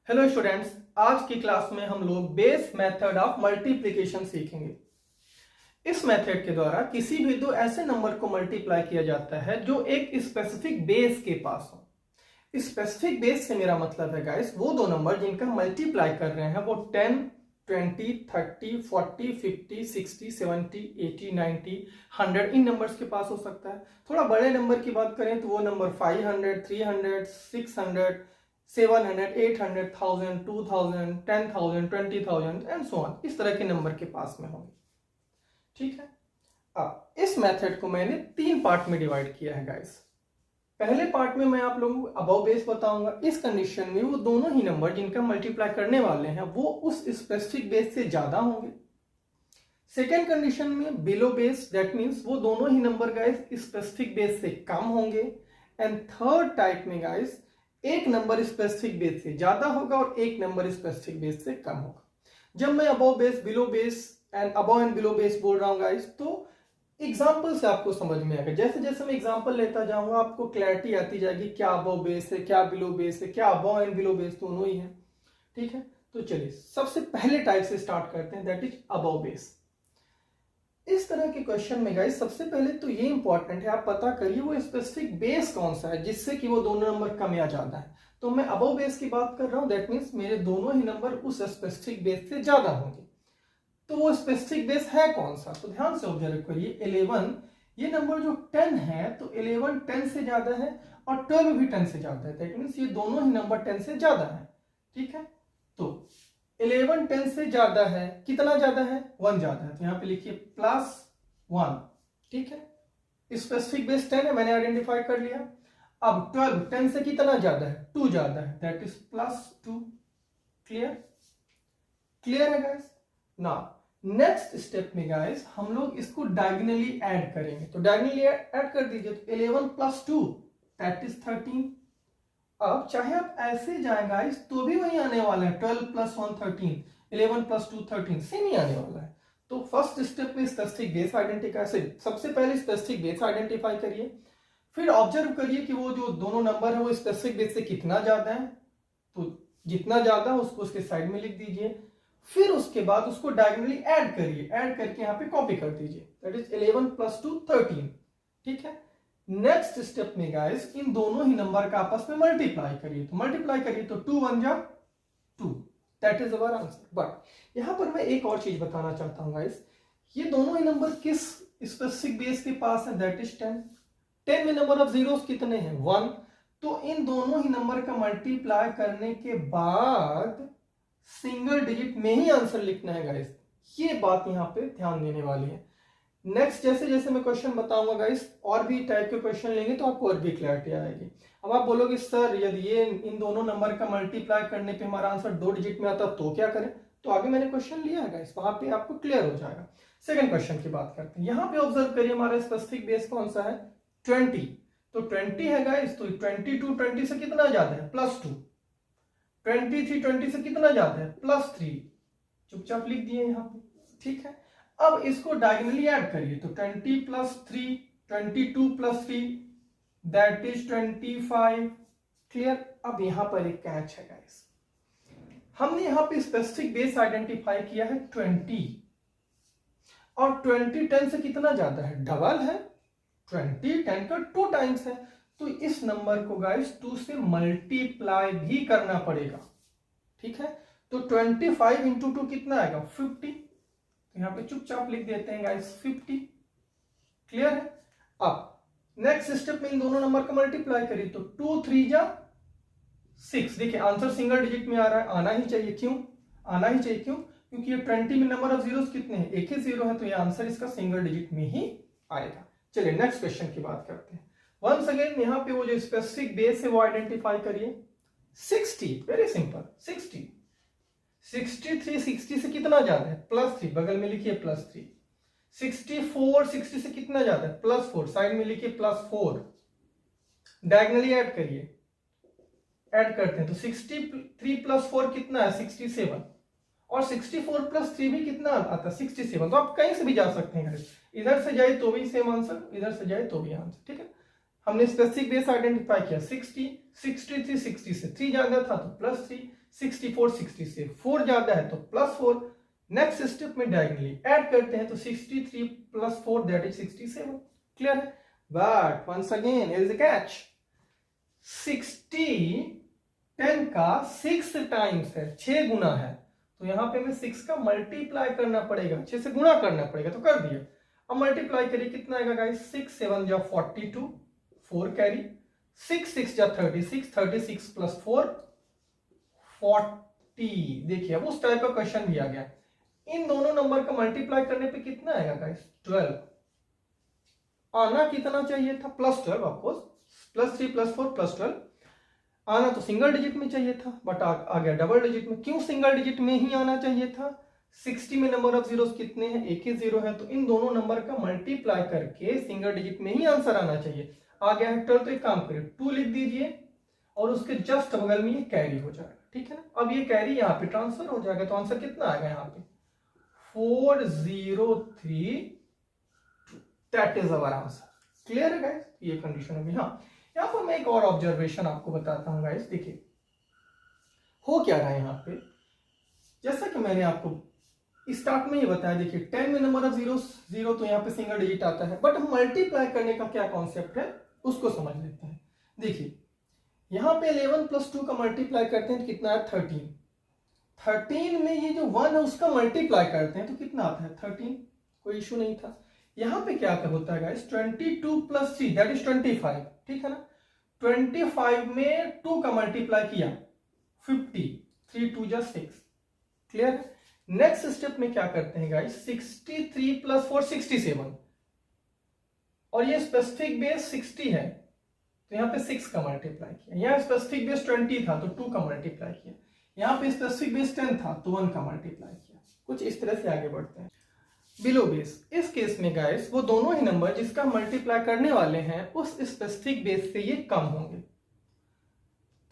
Hello students, आज की class में हम लोग बेस मेथड ऑफ मल्टीप्लिकेशन सीखेंगे। इस मेथड के द्वारा किसी भी दो ऐसे नंबर को मल्टीप्लाई किया जाता है जो एक स्पेसिफिक बेस के पास हो। स्पेसिफिक बेस से मेरा मतलब है गाइस वो दो नंबर जिनका मल्टीप्लाई कर रहे हैं वो 10, 20, 30, 40, 50, 60, 70, 80, 90, 100 इन नंबर्स के पास हो सकता है। थोड़ा बड़े नंबर की बात करें तो वो नंबर 500, 300, 600, 700, 800, 1000, 2000, 10,000, 20,000 एंड सो ऑन, इस तरह के नंबर के पास में होंगे। ठीक है, अब इस मेथड को मैंने तीन पार्ट में डिवाइड किया है गाइस। पहले पार्ट में मैं आप लोगों को अबव बेस बताऊंगा। इस कंडीशन में वो दोनों ही नंबर जिनका मल्टीप्लाई करने वाले हैं वो उस स्पेसिफिक बेस से ज्यादा होंगे। सेकेंड कंडीशन में बिलो बेस, दैट मीन्स वो दोनों ही नंबर गाइस स्पेसिफिक बेस से कम होंगे। एंड थर्ड टाइप में गाइस एक नंबर स्पेसिफिक बेस से ज्यादा होगा और एक नंबर स्पेसिफिक बेस से कम होगा। जब मैं above base, below base and above and below base बोल रहा हूं गाइस तो एग्जाम्पल से आपको समझ में आएगा। जैसे जैसे मैं एग्जाम्पल लेता जाऊंगा आपको क्लैरिटी आती जाएगी क्या अबव बेस है, क्या बिलो बेस है, क्या अबव एंड बिलो बेस दोनों ही है। ठीक है, तो चलिए सबसे पहले टाइप से स्टार्ट करते हैं, दैट इज अबव बेस। इस तरह के क्वेश्चन में गाइस सबसे पहले तो ये इंपॉर्टेंट है आप पता करिए वो स्पेसिफिक बेस कौन सा है जिससे कि वो दोनों नंबर कम या ज्यादा है। तो मैं अबव बेस की बात कर रहा हूं, दैट मीन्स मेरे दोनों ही नंबर उस स्पेसिफिक बेस से ज्यादा होंगे। तो वो स्पेसिफिक बेस है कौन सा, तो ध्यान से ऑब्जर्व करिए 11, ये नंबर जो 10 है तो 11 10 से ज्यादा है और 12 भी 10 से ज्यादा है, दैट मीन्स ये दोनों ही नंबर 10 से ज्यादा है। ठीक है, तो 11 10 से ज्यादा है, कितना ज्यादा है, 1 ज्यादा है, तो यहां पे लिखिए +1। ठीक है, स्पेसिफिक बेस 10 है, मैंने आइडेंटिफाई कर लिया। अब 12 10 से कितना ज्यादा है, 2 ज्यादा है, दैट इज +2। क्लियर, क्लियर है गाइस। ना नेक्स्ट स्टेप में गाइस हम लोग इसको डायगोनली ऐड करेंगे, तो डायगोनली ऐड कर दीजिए, तो 11 + 2 दैट इज 13। अब चाहे आप ऐसे जाए गाइस तो भी वही आने वाला है, 12 + 1 13, 11 + 2 13, सेम ही आने वाला है। तो फर्स्ट स्टेप में स्पेसिफिक बेस आइडेंटिफाई, सबसे पहले स्पेसिफिक बेस आइडेंटिफाई करिए, फिर ऑब्जर्व करिए कि वो जो दोनों नंबर है वो स्पेसिफिक बेस से कितना ज्यादा है, तो जितना ज्यादा उसको उसके साइड में लिख दीजिए। फिर उसके बाद उसको डायगोनली ऐड करिए, ऐड करके यहाँ पे कॉपी कर दीजिए, दैट इज 11 + 2 13। ठीक है, नेक्स्ट स्टेप में गाइस इन दोनों ही नंबर का आपस में मल्टीप्लाई करिए, तो मल्टीप्लाई करिए तो 2 1 जा 2, that is our answer. But यहां पर मैं एक और चीज बताना चाहता हूं गाइस, ये दोनों ही नंबर किस स्पेसिफिक बेस के पास है, दैट इज 10। 10 में नंबर ऑफ जीरोस कितने हैं, 1। तो इन दोनों ही नंबर का मल्टीप्लाई करने के बाद सिंगल डिजिट में ही आंसर लिखना है गाइस, ये बात यहां पे ध्यान देने वाली है। नेक्स्ट जैसे जैसे मैं क्वेश्चन बताऊंगा गाइस और भी टाइप के क्वेश्चन लेंगे तो आपको और भी क्लैरिटी आएगी। अब आप बोलोगे सर यदि ये इन दोनों नंबर का मल्टीप्लाई करने पे हमारा आंसर 2 डिजिट में आता तो क्या करें, तो आगे मैंने क्वेश्चन लिया है गाइस, वहां पे आपको क्लियर हो जाएगा। सेकंड क्वेश्चन की बात करते हैं, यहाँ पे ऑब्जर्व करिए हमारा स्पेसिफिक बेस कौन सा है, 20। तो 20 है गाइस, तो 22 20 से कितना ज्यादा है, +2। 23 20 से कितना ज्यादा है, +3। चुपचाप लिख दिए यहाँ पे। ठीक है, अब इसको डायगोनली ऐड करिए, तो 20 + 3 22 + 3 दैट इज 25। क्लियर। अब यहां पर एक कैच है गाइस, हमने यहां पे स्पेसिफिक बेस आइडेंटिफाई किया है 20 और 20 10 से कितना ज्यादा है, डबल है, 20 10 का 2 टाइम्स है, तो इस नंबर को गाइस 2 से मल्टीप्लाई भी करना पड़ेगा। ठीक है, तो 25 × 2 कितना आएगा, 50। तो यहां पे चुपचाप लिख देते हैं गाइस 50। क्लियर है। अब नेक्स्ट स्टेप में इन दोनों नंबर का मल्टीप्लाई करिए, तो 2 3 जा 6। देखिए आंसर सिंगल डिजिट में आ रहा है, आना ही चाहिए, क्यों आना ही चाहिए, क्यों, क्योंकि ये 20 में नंबर ऑफ जीरोस कितने हैं, एक ही जीरो है, तो ये आंसर इसका सिंगल डिजिट में ही आएगा। चलिए नेक्स्ट क्वेश्चन की बात करते हैं। वंस अगेन यहाँ पे वो जो स्पेसिफिक बेस है वो आइडेंटिफाई करिए, 60। वेरी सिंपल, 60 63 60 से कितना ज्यादा है, +3, बगल में लिखिए +3। 64 60 से कितना ज्यादा है, +4, साइड में लिखिए +4। डायगोनली ऐड करिए, ऐड करते हैं तो 63 + 4 कितना है, 67, और 64 + 3 भी कितना आता है, 67। तो आप कहीं से भी जा सकते हैं, इधर से जाए तो भी सेम आंसर, इधर से जाए तो भी आंसर। ठीक है, हमने स्पेसिफिक बेस आइडेंटिफाई किया 60, 63 60 से 3 ज्यादा था तो +3, 64 60 से 4 ज्यादा है तो +4। नेक्स्ट स्टेप में डायगोनली ऐड करते हैं तो 63 + 4 दैट इज 67। क्लियर है? But once again here is a catch, 60 10 का 6 टाइम्स है, 6 गुना है, तो यहां पे हमें 6 का मल्टीप्लाई करना पड़ेगा, 6 से गुणा करना पड़ेगा, तो कर दिया। अब मल्टीप्लाई करिए, कितना आएगा गाइस, 6 7 जा 42, 4 कैरी, 6 6 जा 36, 36 + 4 40। देखिए अब उस टाइप का क्वेश्चन भी आ गया, इन दोनों नंबर का मल्टीप्लाई करने पे कितना आएगा गाइस, 12। आना कितना चाहिए था, +12 ऑफकोर्स, +3 + 4 +12। आना तो सिंगल डिजिट में चाहिए था, बट आ गया डबल डिजिट में। क्यों सिंगल डिजिट में ही आना चाहिए था, 60 में नंबर ऑफ जीरोस कितने हैं, एक ही जीरो है, तो इन दोनों नंबर का मल्टीप्लाई करके सिंगल डिजिट में ही आंसर आना चाहिए। आ गया है 12, तो एक काम करिए 2 लिख दीजिए और उसके जस्ट बगल में ये कैरी हो जाएगा, ठीक है ना। अब ये कैरी यहाँ पे ट्रांसफर हो जाएगा, तो आंसर कितना आएगा यहाँ पे 403, that is our answer. Clear है गाइस, ये कंडीशन होगी। हाँ, यहाँ पर मैं एक और ऑब्जर्वेशन आपको बताता हूँ गाइस। देखिए हो क्या रहा है यहाँ पे, जैसा कि मैंने आपको स्टार्ट में ही बताया, देखिए 10 में नंबर ऑफ जीरो 0, तो यहाँ पे सिंगल डिजिट आता है, बट हम मल्टीप्लाई करने का क्या कॉन्सेप्ट है उसको समझ लेते हैं। देखिए यहाँ पे 11 + 2 का मल्टीप्लाई करते हैं तो कितना है 13। 13 में ये जो 1 है उसका मल्टीप्लाई करते हैं तो कितना आता है 13, कोई इशू नहीं था। यहाँ पे क्या होता है गाइस, 22 + 3 दैट इज 25, ठीक है ना। 25 में 2 का मल्टीप्लाई किया 50, 3 2 जा 6। क्लियर? नेक्स्ट स्टेप में क्या करते हैं गाइस, 63 + 4 67, और ये स्पेसिफिक बेस 60 है तो यहाँ पे 6 का मल्टीप्लाई किया। यहाँ स्पेसिफिक बेस 20 था तो 2 का मल्टीप्लाई किया। यहाँ पे स्पेसिफिक बेस 10 था तो 1 का मल्टीप्लाई किया। कुछ इस तरह से आगे बढ़ते हैं। बिलो बेस, इस केस में गाइस वो दोनों ही नंबर जिसका मल्टीप्लाई करने वाले हैं उस स्पेसिफिक बेस से ये कम होंगे।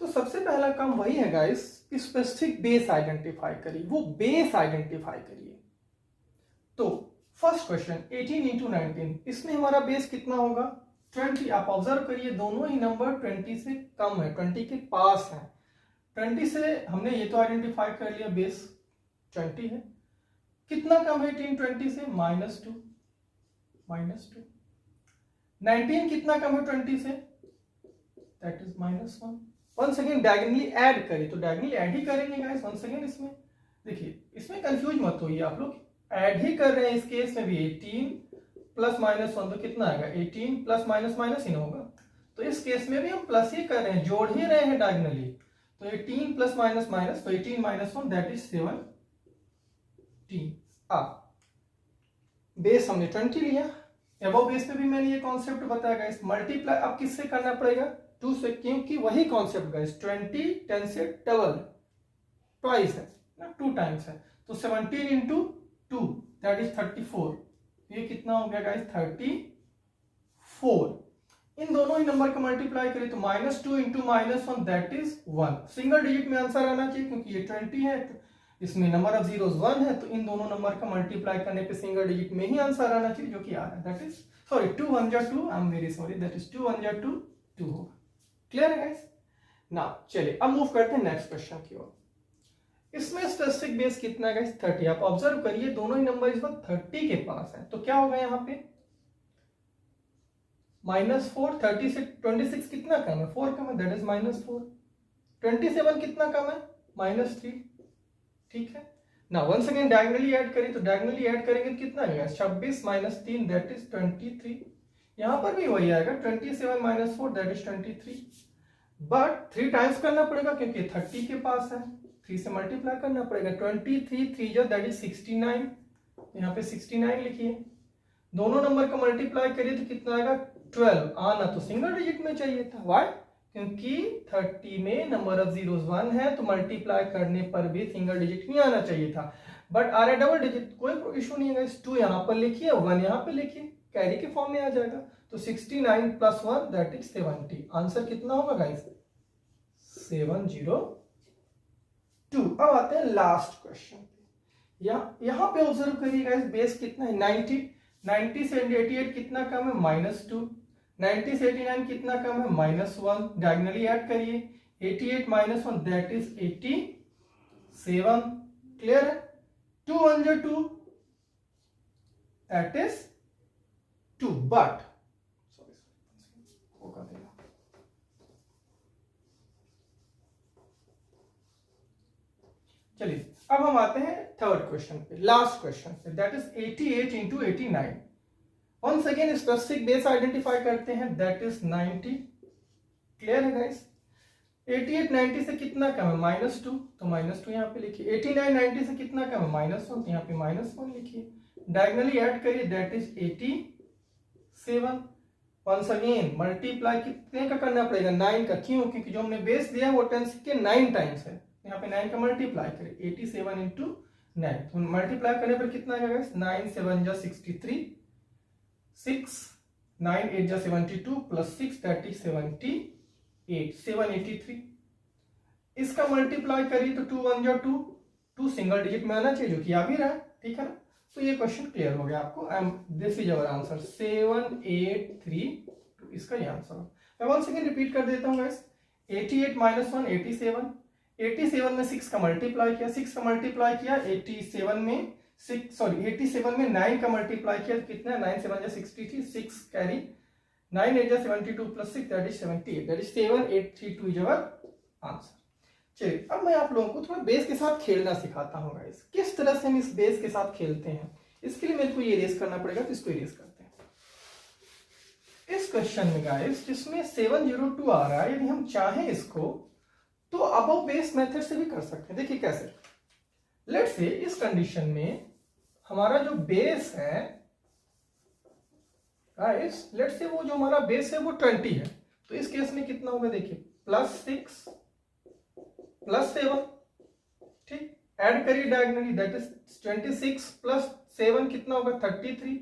तो सबसे पहला काम वही है गाइस, स्पेसिफिक बेस आइडेंटिफाई करिए, वो बेस आइडेंटिफाई करिए। तो फर्स्ट क्वेश्चन 18 × 19, इसमें हमारा बेस कितना होगा 20। आप ऑब्जर्व करिए दोनों ही नंबर 20 से कम है, 20 के पास है। 20 से हमने ये तो आइडेंटिफाई कर लिया बेस 20 है। कितना कम है 18 20 से, -2। 19 कितना कम है 20 से, that is -1। Once again diagonally add करिए, तो डायगोनली ऐड ही करेंगे गाइस। वंस अगेन इसमें देखिए, इसमें कंफ्यूज मत होइए आप लोग, ऐड ही कर रहे हैं। इस केस में भी 18 + -1 तो कितना आएगा 18 + माइनस ही ना होगा, तो इस केस में भी हम प्लस ही कर रहे हैं, जोड़ ही रहे हैं डायगोनली। तो 18 + माइनस, तो 18 - 1 दैट इज 17। बेस हमने 20 लिया। एबव बेस में भी मैंने ये कॉन्सेप्ट बताया गाइस, मल्टीप्लाई अब किससे करना पड़ेगा 2 से, क्योंकि वही कॉन्सेप्ट गाइस 20 10 से डबल ट्वाइस है ना, 2 टाइम्स है, तो 17 × 2 दैट इज 34। ये कितना हो गया गाइस 34। इन दोनों ही नंबर का मल्टीप्लाई करें तो -2 × -1 दैट इज 1। सिंगल डिजिट में आंसर आना चाहिए क्योंकि ये 20 है, इसमें नंबर ऑफ जीरोस 1 है, तो इन दोनों नंबर का मल्टीप्लाई करने पे सिंगल डिजिट में ही आंसर आना चाहिए, जो कि आ रहा है, दैट इज सॉरी 2 1 जा 2, I am very sorry, that is 2 1 जा 2 2 होगा। क्लियर है गाइस? नाउ चलिए अब मूव करते हैं नेक्स्ट क्वेश्चन की ओर। इसमें स्पेसिफिक बेस कितना है गाइस 30। आप ऑब्जर्व करिए दोनों ही नंबर इस वक्त 30 के पास है, तो क्या होगा यहाँ पे -4। 30 से 26 कितना कम है, 4 कम है, दैट इज -4। 27 कितना कम है -3, ठीक है ना। वंस अगेन डायगोनली ऐड करें, तो डायगोनली ऐड करेंगे तो कितना आएगा 26 - 3 दैट इज 23। यहां पर भी वही आएगा 27 - 4 दैट इज 23, बट 3 टाइम्स करना पड़ेगा क्योंकि 30 के पास है, 3 से मल्टीप्लाई करना पड़ेगा। 23 3 जा दैट इज 69, यहाँ पे 69 लिखिए। दोनों नंबर का मल्टीप्लाई करिए तो कितना आएगा 12। आना तो सिंगल डिजिट में चाहिए था, व्हाई, क्योंकि 30 में नंबर ऑफ जीरोस 1 है, तो मल्टीप्लाई करने पर भी सिंगल डिजिट ही आना चाहिए था, बट आ रहा है डबल डिजिट, कोई इशू नहीं है। 2 यहाँ पर लिखिए, 1 यहाँ पे लिखिए, कैरी के फॉर्म में आ जाएगा। तो 69 + 1 दैट इज 70। आंसर कितना होगा गाइस 702। अब आते हैं लास्ट क्वेश्चन पे। यहाँ पे ऑब्जर्व करिए गाइस, बेस कितना है 90 से 88 कितना कम है -2। 90 से 89 कितना कम है, -1, डायगोनली ऐड करिए, 88 - 1 दैट इज 87, क्लियर है, 2 1 जो 2 दैट इज 2, बट चलिए अब हम आते हैं थर्ड क्वेश्चन पे, लास्ट क्वेश्चन पे, that is 88 × 89। Once again specific base identify करते हैं, दैट इज 90, क्लियर है गाइस। 88 90 से कितना कम है, -2, तो -2 यहाँ पे लिखिए। 89 90 से कितना कम है, -1, तो यहाँ पे -1 लिखिए। डायगोनली ऐड करिए, that is 87। Once again multiply कितने का करना पड़ेगा, 9 का, क्यों, क्योंकि जो हमने बेस दिया है वो 10 के 9 टाइम्स है, यहाँ पे 9 का मल्टीप्लाई करें, 87 × 9, तो मल्टीप्लाई करने पर कितना आएगा गाइस, 9 7 जा 63, 6 9 8 जा 72 प्लस 6 दैट इज 78, 783। इसका मल्टीप्लाई करिए तो 2 1 जा 2, 2 सिंगल डिजिट में आना चाहिए, जो कि आ भी रहा है, ठीक है ना। तो ये क्वेश्चन क्लियर हो गया आपको, दिस इज अवर आंसर 783, इसका ये आंसर है। मैं वन सेकेंड रिपीट कर देता हूँ गाइस, 88 - 1 87, 87 में 6 का मल्टीप्लाई किया, 6 का मल्टीप्लाई किया 87 में 87 में 9 का मल्टीप्लाई किया, तो कितना है, 9 7 जा 63, 6 कैरी, 9 8 जा 72 plus 6 that is 78, that is 7832 is our answer. चलिए अब मैं आप लोगों को थोड़ा बेस के साथ खेलना सिखाता हूँ गाइस, किस तरह से हम इस बेस के साथ खेलते हैं। इसके लिए मेरे को ये इरेज करना पड़ेगा, तो इसको इरेज करते हैं। इस क्वेश्चन में गाइस जिसमें 702 आ रहा है, यदि हम चाहें इसको तो अबव बेस मेथड से भी कर सकते हैं। देखिए कैसे, लेट्स से इस कंडीशन में हमारा जो बेस है गाइस, लेट्स से वो जो हमारा बेस है वो 20 है, तो इस केस में कितना होगा, देखिए +6 + 7, ठीक, ऐड करिए डायगोनली, दैट इज 26 + 7 कितना होगा, 33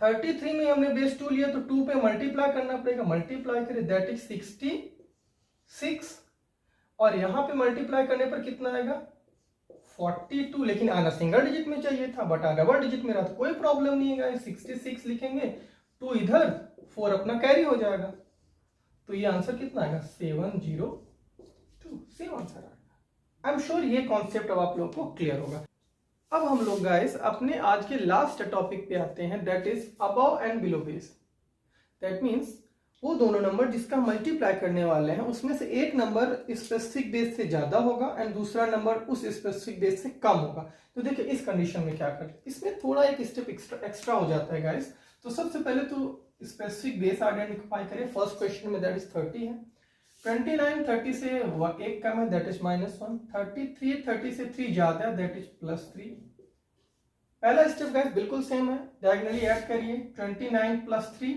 33 में हमने बेस 2 लिया, तो 2 पे मल्टीप्लाई करना पड़ेगा, मल्टीप्लाई करिए, दैट इज 66, और यहां पे मल्टीप्लाई करने पर कितना आएगा, 42, लेकिन आना सिंगल डिजिट में चाहिए था, बट डबल डिजिट में रहा, तो कोई प्रॉब्लम नहीं है गाइस, 66 लिखेंगे, 2 इधर, 4 अपना कैरी हो जाएगा, तो ये आंसर कितना आएगा, 702, सेम आंसर आएगा। आई एम श्योर ये कॉन्सेप्ट अब आप लोग को क्लियर होगा। अब हम लोग गाइस अपने आज के लास्ट टॉपिक पे आते हैं, that is above and below base. That means वो दोनों नंबर जिसका मल्टीप्लाई करने वाले हैं, उसमें से एक नंबर स्पेसिफिक बेस से ज्यादा होगा एंड दूसरा नंबर उस स्पेसिफिक बेस से कम होगा। तो देखिए इस कंडीशन में क्या करें, इसमें थोड़ा एक स्टेप एक्स्ट्रा हो जाता है गाइस। तो सबसे पहले तो स्पेसिफिक बेस आइडेंटिफाई करें। फर्स्ट क्वेश्चन में दैट इज 30 है, 29 30 से 1 कम है, दैट इज -1, 33 30 से 3 ज्यादा है, दैट इज +3। पहला स्टेप गाइस बिल्कुल सेम है, डायगोनली ऐड करिए, 29 + 3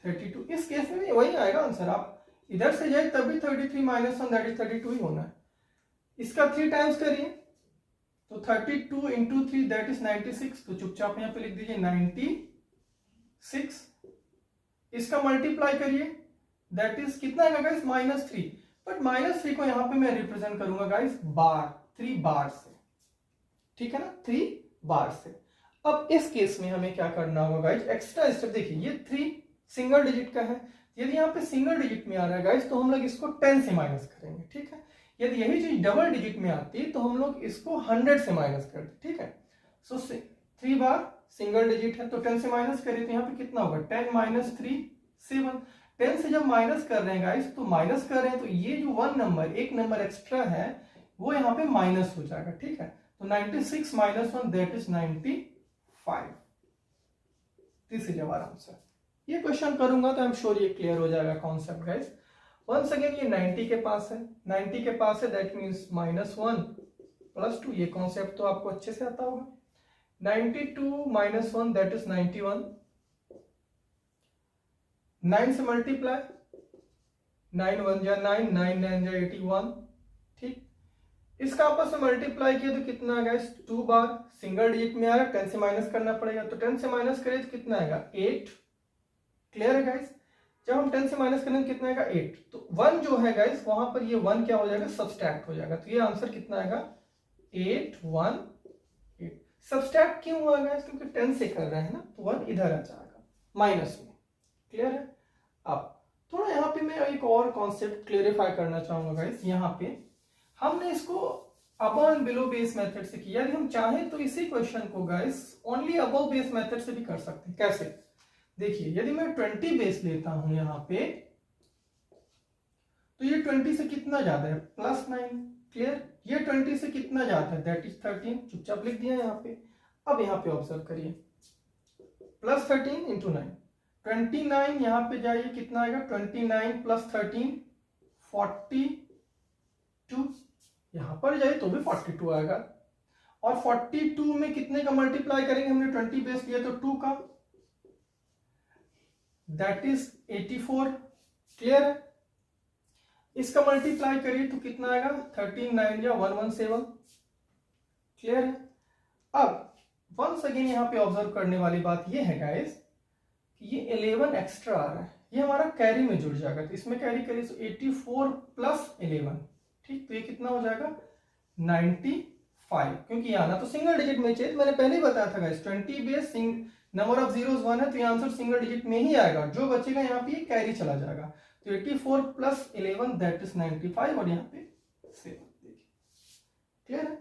32। इस केस में वही आएगा आंसर, आप इधर से जाए तब भी 33 - 1 दैट इज 32 ही होना है। इसका 3 टाइम्स करिए, तो 32 × 3 दैट इज 96, तो चुपचाप यहाँ पे लिख दीजिए 96। इसका मल्टीप्लाई करिए, दैट इज कितना आएगा गाइस, -3, बट -3 को यहाँ पे मैं रिप्रेजेंट करूंगा गाइस बार, 3 बार से, ठीक है ना, 3 बार से। अब इस केस में हमें क्या करना होगा गाइस, एक्स्ट्रा स्टेप, देखिए ये 3 सिंगल डिजिट का है, यदि यहाँ पे सिंगल डिजिट में आ रहा है गाइस तो हम लोग इसको 10 से माइनस करेंगे, ठीक है। यदि यही चीज डबल डिजिट में आती तो हम लोग इसको 100 से माइनस करते, ठीक है। सो 3 बार सिंगल डिजिट है तो 10 से माइनस करें, तो यहाँ पे कितना होगा, 10 - 3 7। 10 से जब माइनस कर रहे हैं गाइस, तो माइनस कर रहे हैं तो ये जो 1 नंबर, एक नंबर एक्स्ट्रा है, वो यहाँ पे माइनस हो जाएगा, ठीक है। तो 96 - 1 that is 95, this is our answer. ये क्वेश्चन करूंगा तो आई एम श्योर ये क्लियर हो जाएगा कॉन्सेप्ट गाइस। वंस अगेन ये 90 के पास है, 90 के पास है, दैट मीन्स -1 + 2, ये कॉन्सेप्ट तो आपको अच्छे से आता होगा। 92 - 1 दैट इज 91, 9 से मल्टीप्लाई, 9 1 जा 9, 9 9 जा 81, ठीक। इसका आपस में मल्टीप्लाई किया तो कितना आएगा, 2 बार सिंगल डिजिट में आएगा, 10 से माइनस करना पड़ेगा, तो 10 से माइनस करें तो कितना आएगा, 8, क्लियर है गाइस। जब हम 10 से माइनस करेंगे कितना आएगा, 8, तो 1 जो है गाइस वहां पर ये 1 क्या हो जाएगा, सब्सट्रैक्ट हो जाएगा, तो ये आंसर कितना आएगा, 8 1 8। सब्सट्रैक्ट क्यों हुआ गाइस, क्योंकि 10 से कर रहे हैं ना, तो 1 इधर आ जाएगा माइनस में। क्लियर है। अब थोड़ा यहाँ पे मैं एक और कॉन्सेप्ट क्लेरिफाई करना चाहूंगा गाइस। यहाँ पे हमने इसको above and below base method से किया, यदि हम चाहें तो इसी क्वेश्चन को guys only above base method से भी कर सकते हैं। कैसे, देखिए यदि मैं 20 बेस लेता हूं यहाँ पे, तो ये 20 से कितना ज्यादा है, +9। क्लियर। ये 20 से कितना ज्यादा है, दैट इज 13। चुपचाप लिख दिया यहाँ पे। अब यहाँ पे ऑब्जर्व करिए, +13 इंटू 9, 29 यहाँ पे जाइए, कितना आएगा, 29 + 13 42। यहां पर जाए तो भी 42 आएगा। और 42 में कितने का मल्टीप्लाई करेंगे, हमने 20 बेस लिया तो 2 का, दैट इज 84। क्लियर है। इसका मल्टीप्लाई करिए तो कितना आएगा, 13 9 या 117। क्लियर है। अब वंस अगेन यहाँ पे ऑब्जर्व करने वाली बात ये है गाइस कि ये 11 एक्स्ट्रा आ रहा है, ये हमारा कैरी में जुड़ जाएगा, तो इसमें कैरी करिए तो 84 + 11। ठीक, तो ये कितना हो जाएगा, 95। क्योंकि आना तो सिंगल डिजिट में चाहिए, मैंने पहले ही बताया था guys, 20 base number of zeros 1 है, तो ये आंसर सिंगल डिजिट में ही आएगा। जो बचेगा यहाँ पे कैरी चला जाएगा, तो 84 + 11 दैट इज 95, और यहाँ पे 7। देखिए क्लियर है।